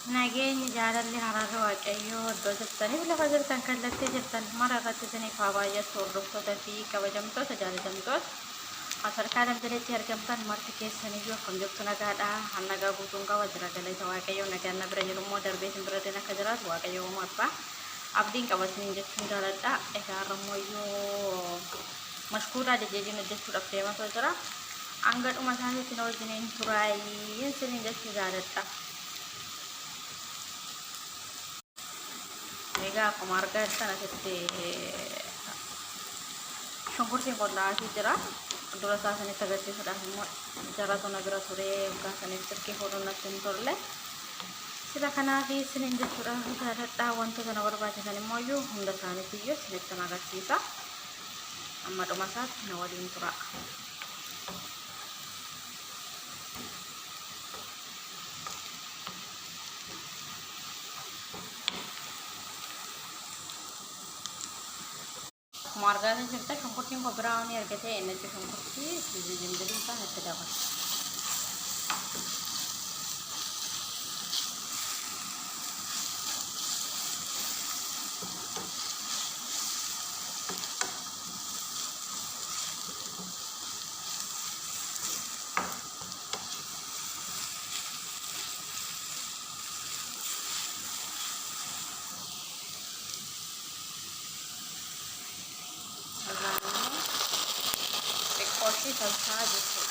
Nageenya jaalalli hararra waaqayyoo iddoo jirtaniif lafa jirtan kallattii jirtan mara irratti isiniif haa baay'atu hordoftoota fi kabajamtoota jaalatamtoota sadarkaa dambireetti argamtan marti keessaniyyuu akkam jirtu nagaadha hannagaa guutuun qaba jira galata waaqayyoo nagaan na bira jiru immoo darbee sin biratiin akka jiraatu waaqayyoo uumaa abbaa abdiin qabatanii jechuun jaaladha egaa har'ammoo mashkuuraa jejeejiin hojjechuudhaaf deematoo jira hanga dhuma isaaniitti na wajjiniin turaayiin siniin jechuu jaaladha. Egaa akkuma argaa jirtan asitti shunkurtiin qollaa'aa jira. Dura isaa sanitti agarsiisuudhaaf immoo jaratu na bira ture yookaan saniif silkii fuudhuun natti hin tolle. Sila kanaaf isiniin jechuudhaaf jaaladhaa wantoota na barbaachisan immoo iyyuu hunda isaaniitiyyuu isinitti na agarsiisa. Amma dhuma isaatti na waliin tura. Marga kan cerita shungkurti ko brown ya gitu ya nanti shungkurti jadi kan itu dapat porsi salsa gitu.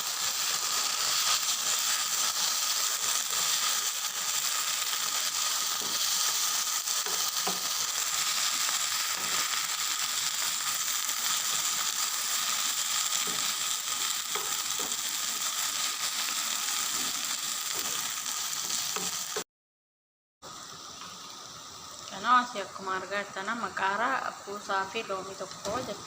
Karena si aku marga tanah makara aku safi lomi toko jadi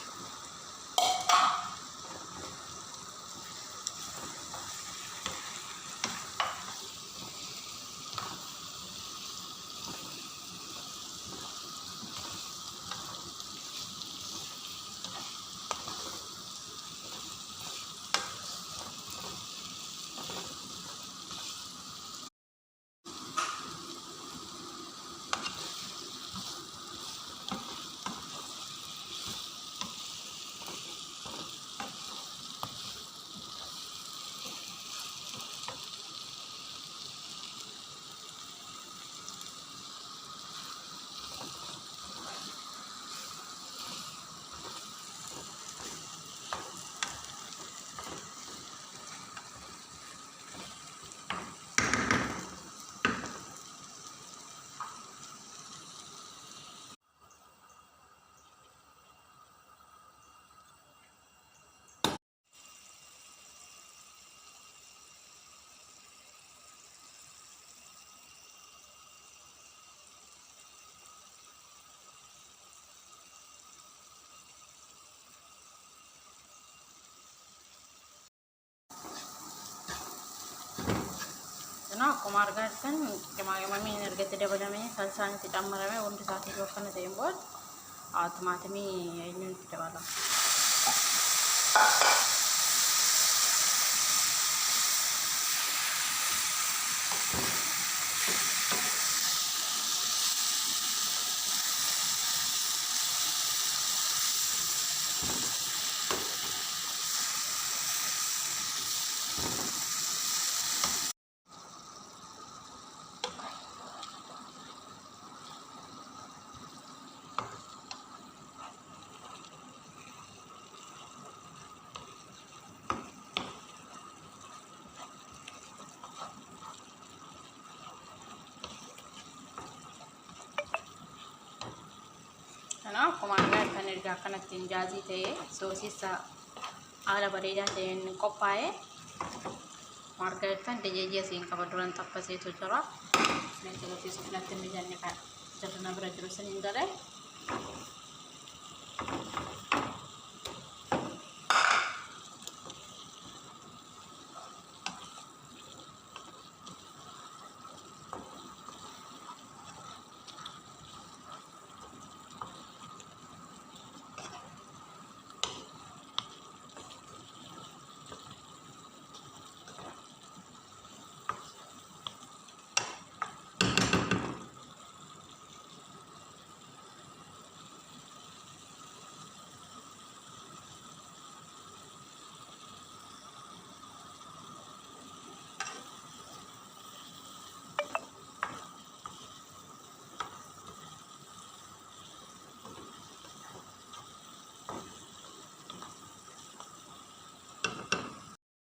Nah, kumarga kan kemana-kemana energi tidak boleh main, salsa ini tidak meremeh, untuk saat itu kan ada yang buat, tomat ini tidak boleh. Karena kumarga kan erga kana tinjazi te sosis ala bareeda ta'een qophaa'e marga kan dejeji asiin qabaduran tappasee jira. Meeshaa gosi sufnatti mijanne kan jirna bira jiru saniin galee